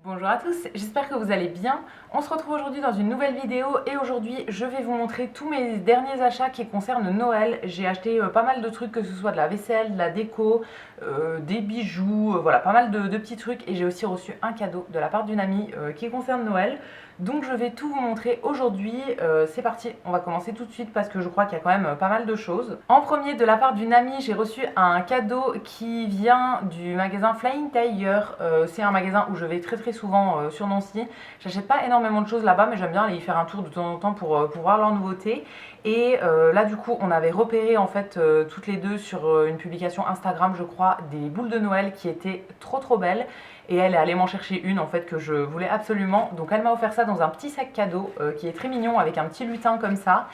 Bonjour à tous, j'espère que vous allez bien. On se retrouve aujourd'hui dans une nouvelle vidéo et aujourd'hui je vais vous montrer tous mes derniers achats qui concernent Noël. J'ai acheté pas mal de trucs, que ce soit de la vaisselle, de la déco, des bijoux, voilà, pas mal de petits trucs, et j'ai aussi reçu un cadeau de la part d'une amie qui concerne Noël. Donc je vais tout vous montrer aujourd'hui. C'est parti, on va commencer tout de suite parce que je crois qu'il y a quand même pas mal de choses. En premier, de la part d'une amie, j'ai reçu un cadeau qui vient du magasin Flying Tiger. C'est un magasin où je vais très souvent sur Nancy. J'achète pas énormément de choses là-bas, mais j'aime bien aller y faire un tour de temps en temps pour voir leurs nouveautés. Et là du coup on avait repéré en fait toutes les deux sur une publication Instagram, je crois, des boules de Noël qui étaient trop belles. Et elle est allée m'en chercher une en fait que je voulais absolument. Donc elle m'a offert ça dans un petit sac cadeau qui est très mignon avec un petit lutin comme ça.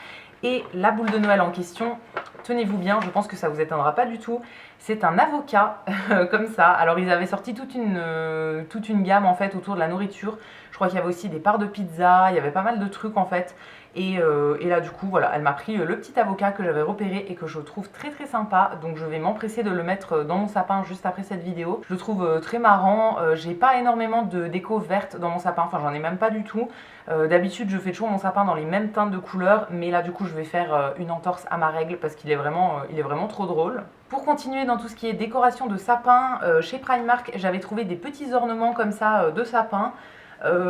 Et la boule de Noël en question, tenez-vous bien, je pense que ça vous étonnera pas du tout, c'est un avocat comme ça. Alors ils avaient sorti toute une gamme en fait autour de la nourriture. Je crois qu'il y avait aussi des parts de pizza, il y avait pas mal de trucs en fait. Et là du coup voilà, elle m'a pris le petit avocat que j'avais repéré et que je trouve très sympa. Donc je vais m'empresser de le mettre dans mon sapin juste après cette vidéo. Je le trouve très marrant. J'ai pas énormément de déco verte dans mon sapin, enfin j'en ai même pas du tout. D'habitude je fais toujours mon sapin dans les mêmes teintes de couleurs, mais là du coup je vais faire une entorse à ma règle parce qu'il est vraiment trop drôle. Pour continuer dans tout ce qui est décoration de sapin, chez Primark j'avais trouvé des petits ornements comme ça de sapin.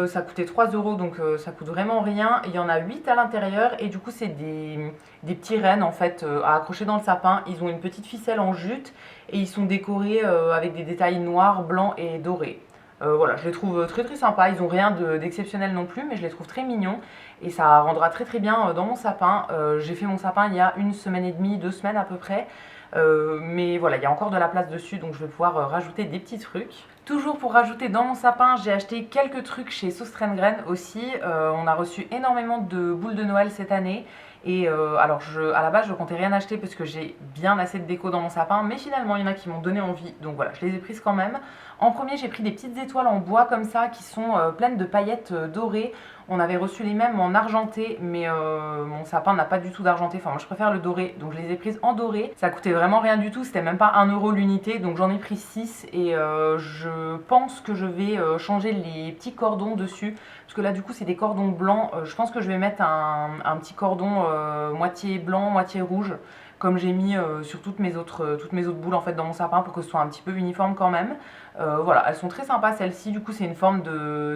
Ça coûtait 3 € donc ça coûte vraiment rien. Il y en a 8 à l'intérieur et du coup c'est des petits rennes en fait à accrocher dans le sapin. Ils ont une petite ficelle en jute et ils sont décorés avec des détails noirs, blancs et dorés. Voilà, je les trouve très sympas. Ils n'ont rien d'exceptionnel non plus, mais je les trouve très mignons et ça rendra très bien dans mon sapin. J'ai fait mon sapin il y a 1 semaine et demie, 2 semaines à peu près. Mais voilà, il y a encore de la place dessus, donc je vais pouvoir rajouter des petits trucs. Toujours pour rajouter dans mon sapin, j'ai acheté quelques trucs chez Sauce Graine aussi. On a reçu énormément de boules de Noël cette année. Et alors à la base je comptais rien acheter parce que j'ai bien assez de déco dans mon sapin, mais finalement il y en a qui m'ont donné envie, donc voilà, je les ai prises quand même. En premier j'ai pris des petites étoiles en bois comme ça qui sont pleines de paillettes dorées. On avait reçu les mêmes en argenté, mais mon sapin n'a pas du tout d'argenté, enfin moi je préfère le doré, donc je les ai prises en doré. Ça coûtait vraiment rien du tout, c'était même pas 1 € l'unité, donc j'en ai pris 6 et je pense que je vais changer les petits cordons dessus. Parce que là du coup c'est des cordons blancs, je pense que je vais mettre un petit cordon moitié blanc, moitié rouge, comme j'ai mis sur toutes mes autres boules en fait dans mon sapin pour que ce soit un petit peu uniforme quand même. Voilà, elles sont très sympas celles-ci, du coup c'est une forme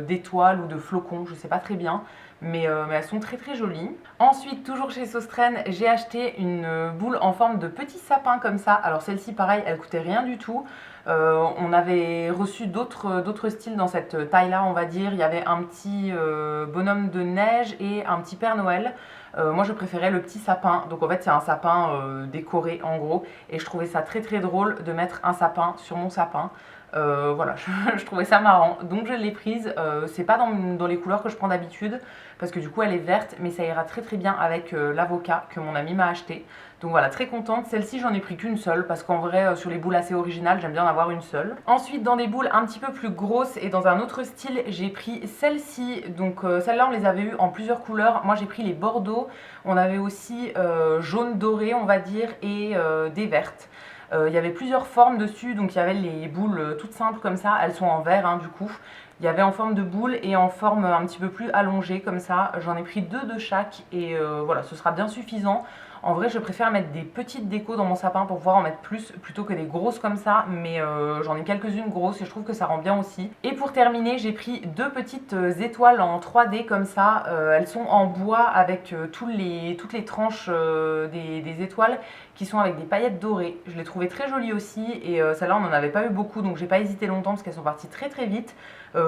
d'étoile ou de flocon, je sais pas très bien. Mais elles sont très jolies. Ensuite, toujours chez Saustraine, j'ai acheté une boule en forme de petit sapin comme ça. Alors celle-ci pareil, elle coûtait rien du tout. On avait reçu d'autres styles dans cette taille-là, on va dire. Il y avait un petit bonhomme de neige et un petit Père Noël. Moi je préférais le petit sapin, donc en fait c'est un sapin décoré en gros, et je trouvais ça très drôle de mettre un sapin sur mon sapin. Voilà, je trouvais ça marrant, donc je l'ai prise. C'est pas dans les couleurs que je prends d'habitude, parce que du coup elle est verte, mais ça ira très bien avec l'avocat que mon ami m'a acheté. Donc voilà, très contente. Celle-ci j'en ai pris qu'une seule, parce qu'en vrai sur les boules assez originales j'aime bien en avoir une seule. Ensuite dans des boules un petit peu plus grosses et dans un autre style, j'ai pris celle-ci. Donc celle-là on les avait eues en plusieurs couleurs. Moi j'ai pris les bordeaux, on avait aussi jaune doré on va dire, et des vertes. Il y avait plusieurs formes dessus, donc il y avait les boules toutes simples comme ça, elles sont en verre hein, du coup. Il y avait en forme de boule et en forme un petit peu plus allongée comme ça. J'en ai pris 2 de chaque et voilà, ce sera bien suffisant. En vrai, je préfère mettre des petites décos dans mon sapin pour pouvoir en mettre plus plutôt que des grosses comme ça, mais j'en ai quelques-unes grosses et je trouve que ça rend bien aussi. Et pour terminer, j'ai pris 2 petites étoiles en 3D comme ça. Elles sont en bois avec toutes les tranches des étoiles qui sont avec des paillettes dorées. Je les trouvais très jolies aussi et celle-là on n'en avait pas eu beaucoup, donc j'ai pas hésité longtemps parce qu'elles sont parties très vite.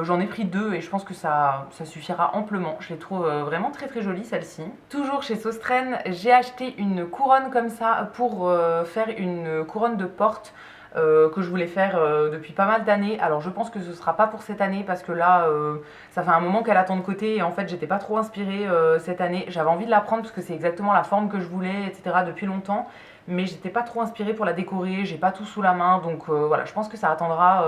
J'en ai pris 2 et je pense que ça suffira amplement. Je les trouve vraiment très jolies celles-ci. Toujours chez Saustraine, j'ai acheté une couronne comme ça pour faire une couronne de porte que je voulais faire depuis pas mal d'années. Alors je pense que ce sera pas pour cette année parce que là ça fait un moment qu'elle attend de côté et en fait j'étais pas trop inspirée cette année. J'avais envie de la prendre parce que c'est exactement la forme que je voulais, etc. depuis longtemps, mais j'étais pas trop inspirée pour la décorer, j'ai pas tout sous la main, donc voilà, je pense que ça attendra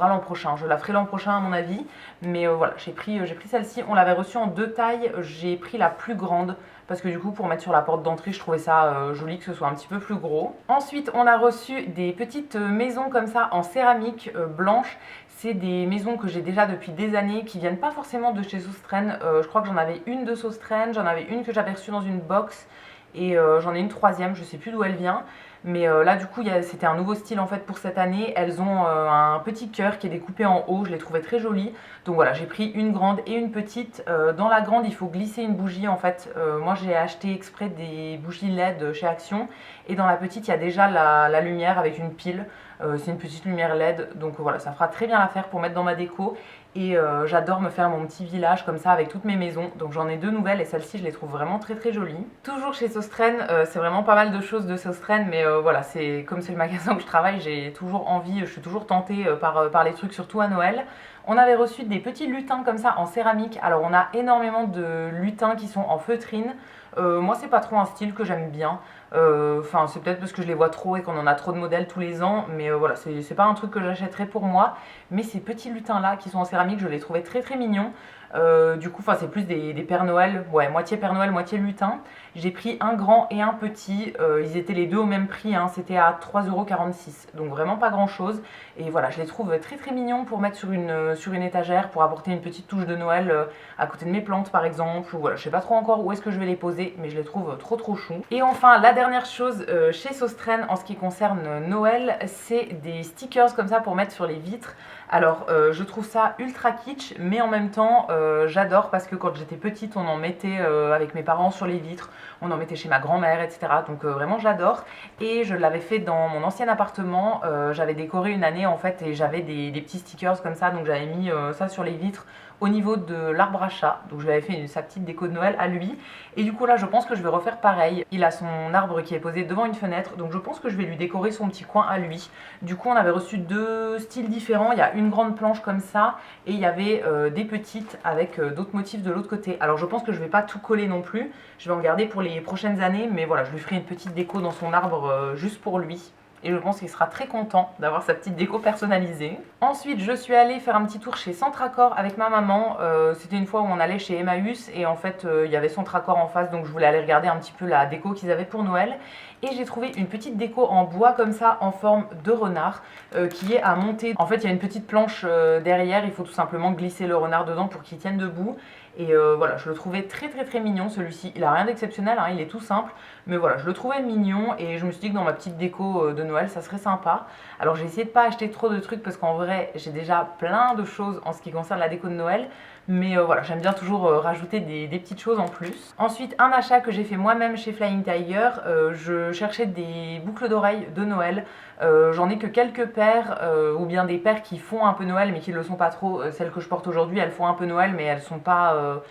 l'an prochain. Je la ferai l'an prochain à mon avis, mais voilà, j'ai pris celle-ci. On l'avait reçue en 2 tailles, j'ai pris la plus grande parce que du coup pour mettre sur la porte d'entrée je trouvais ça joli que ce soit un petit peu plus gros. Ensuite on a reçu des petites maisons comme ça en céramique blanche. C'est des maisons que j'ai déjà depuis des années, qui viennent pas forcément de chez Sostrain. Je crois que j'en avais une de Sostrain, j'en avais une que j'avais reçue dans une box, et j'en ai une troisième, je sais plus d'où elle vient. Mais là du coup c'était un nouveau style en fait pour cette année. Elles ont un petit cœur qui est découpé en haut, je les trouvais très jolies. Donc voilà, j'ai pris une grande et une petite. Dans la grande il faut glisser une bougie en fait. Moi j'ai acheté exprès des bougies LED chez Action. Et dans la petite il y a déjà la lumière avec une pile. C'est une petite lumière LED, donc voilà, ça fera très bien l'affaire pour mettre dans ma déco. Et j'adore me faire mon petit village comme ça avec toutes mes maisons. Donc j'en ai deux nouvelles et celle-ci je les trouve vraiment très très jolies. Toujours chez Sostrain, c'est vraiment pas mal de choses de Sostrain, mais voilà, comme c'est le magasin où je travaille, j'ai toujours envie, je suis toujours tentée par les trucs, surtout à Noël. On avait reçu des petits lutins comme ça en céramique. Alors on a énormément de lutins qui sont en feutrine. Moi c'est pas trop un style que j'aime bien. Enfin c'est peut-être parce que je les vois trop et qu'on en a trop de modèles tous les ans. Mais voilà, c'est pas un truc que j'achèterais pour moi. Mais ces petits lutins là qui sont en céramique, je les trouvais très très mignons. Du coup, c'est plus des Pères Noël, ouais, moitié Père Noël, moitié lutin. J'ai pris un grand et un petit, ils étaient les deux au même prix, hein, c'était à 3,46 €, donc vraiment pas grand chose. Et voilà, je les trouve très très mignons pour mettre sur une étagère, pour apporter une petite touche de Noël à côté de mes plantes par exemple. Ou voilà, je sais pas trop encore où est-ce que je vais les poser, mais je les trouve trop trop choux. Et enfin, la dernière chose chez Sostrain en ce qui concerne Noël, c'est des stickers comme ça pour mettre sur les vitres. Alors je trouve ça ultra kitsch, mais en même temps j'adore parce que quand j'étais petite on en mettait avec mes parents sur les vitres, on en mettait chez ma grand-mère, etc. Donc vraiment j'adore. Et je l'avais fait dans mon ancien appartement, j'avais décoré une année en fait et j'avais des petits stickers comme ça, donc j'avais mis ça sur les vitres au niveau de l'arbre à chat. Donc je lui avais fait sa petite déco de Noël à lui. Et du coup là je pense que je vais refaire pareil. Il a son arbre qui est posé devant une fenêtre, donc je pense que je vais lui décorer son petit coin à lui. Du coup on avait reçu deux styles différents. Il y a une grande planche comme ça et il y avait des petites avec d'autres motifs de l'autre côté. Alors je pense que je vais pas tout coller non plus. Je vais en garder pour les prochaines années, mais voilà, je lui ferai une petite déco dans son arbre juste pour lui. Et je pense qu'il sera très content d'avoir sa petite déco personnalisée. Ensuite, je suis allée faire un petit tour chez Centracor avec ma maman. C'était une fois où on allait chez Emmaüs et en fait, il y avait Centracor en face, donc je voulais aller regarder un petit peu la déco qu'ils avaient pour Noël. Et j'ai trouvé une petite déco en bois comme ça, en forme de renard, qui est à monter. En fait, il y a une petite planche derrière, il faut tout simplement glisser le renard dedans pour qu'il tienne debout. Et voilà, je le trouvais très très très mignon celui-ci. Il a rien d'exceptionnel, hein, il est tout simple. Mais voilà, je le trouvais mignon et je me suis dit que dans ma petite déco de Noël, ça serait sympa. Alors j'ai essayé de pas acheter trop de trucs parce qu'en vrai, j'ai déjà plein de choses en ce qui concerne la déco de Noël. Mais voilà, j'aime bien toujours rajouter des petites choses en plus. Ensuite, un achat que j'ai fait moi-même chez Flying Tiger. Je cherchais des boucles d'oreilles de Noël. J'en ai que quelques paires, ou bien des paires qui font un peu Noël mais qui ne le sont pas trop. Celles que je porte aujourd'hui, elles font un peu Noël mais elles sont pas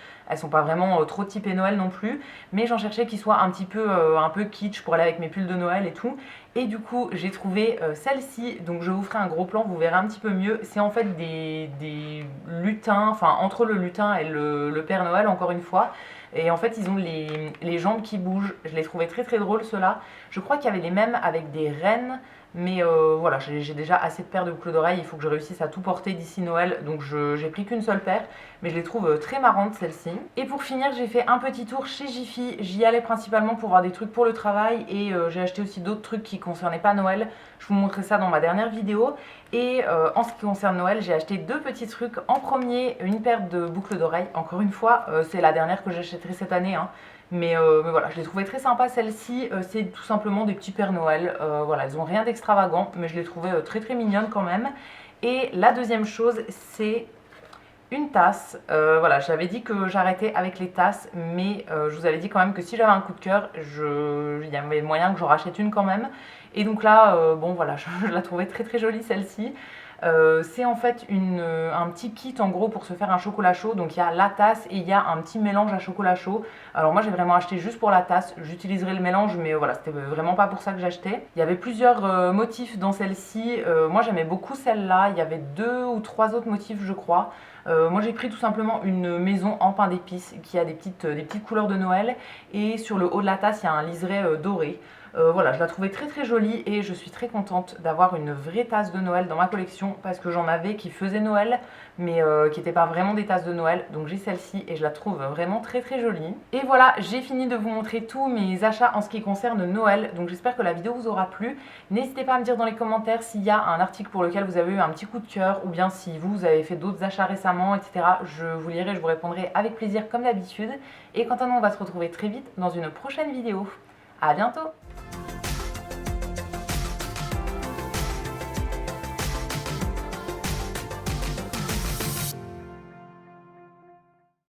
vraiment trop typées Noël non plus. Mais j'en cherchais qui soient un peu kitsch pour aller avec mes pulls de Noël et tout. Et du coup j'ai trouvé celle-ci, donc je vous ferai un gros plan, vous verrez un petit peu mieux. C'est en fait des lutins, enfin entre le lutin et le Père Noël encore une fois. Et en fait ils ont les jambes qui bougent, je les trouvais très très drôles ceux-là. Je crois qu'il y avait les mêmes avec des rennes. Mais voilà, j'ai déjà assez de paires de boucles d'oreilles, il faut que je réussisse à tout porter d'ici Noël, donc j'ai pris qu'une seule paire, mais je les trouve très marrantes celles-ci. Et pour finir, j'ai fait un petit tour chez Jiffy. J'y allais principalement pour voir des trucs pour le travail et j'ai acheté aussi d'autres trucs qui ne concernaient pas Noël. Je vous montrerai ça dans ma dernière vidéo. Et en ce qui concerne Noël, j'ai acheté deux petits trucs. En premier, une paire de boucles d'oreilles. Encore une fois, c'est la dernière que j'achèterai cette année, hein. Mais voilà, je les trouvais très sympas celles-ci, c'est tout simplement des petits Pères Noël, voilà, elles ont rien d'extravagant, mais je les trouvais très très mignonnes quand même. Et la deuxième chose, c'est une tasse, voilà, j'avais dit que j'arrêtais avec les tasses, mais je vous avais dit quand même que si j'avais un coup de cœur, il y avait moyen que j'en rachète une quand même. Et donc là, bon voilà, je la trouvais très très jolie celle-ci. C'est en fait un petit kit en gros pour se faire un chocolat chaud. Donc il y a la tasse et il y a un petit mélange à chocolat chaud. Alors moi j'ai vraiment acheté juste pour la tasse, j'utiliserai le mélange mais voilà, c'était vraiment pas pour ça que j'achetais. Il y avait plusieurs motifs dans celle-ci, moi j'aimais beaucoup celle-là, il y avait 2 ou 3 autres motifs je crois. Moi j'ai pris tout simplement une maison en pain d'épices qui a des petites couleurs de Noël et sur le haut de la tasse il y a un liseré doré. Voilà, je la trouvais très très jolie et je suis très contente d'avoir une vraie tasse de Noël dans ma collection parce que j'en avais qui faisaient Noël mais qui n'étaient pas vraiment des tasses de Noël. Donc j'ai celle-ci et je la trouve vraiment très très jolie. Et voilà, j'ai fini de vous montrer tous mes achats en ce qui concerne Noël. Donc j'espère que la vidéo vous aura plu. N'hésitez pas à me dire dans les commentaires s'il y a un article pour lequel vous avez eu un petit coup de cœur ou bien si vous avez fait d'autres achats récemment, etc. Je vous lirai, je vous répondrai avec plaisir comme d'habitude. Et quant à nous, on va se retrouver très vite dans une prochaine vidéo. À bientôt!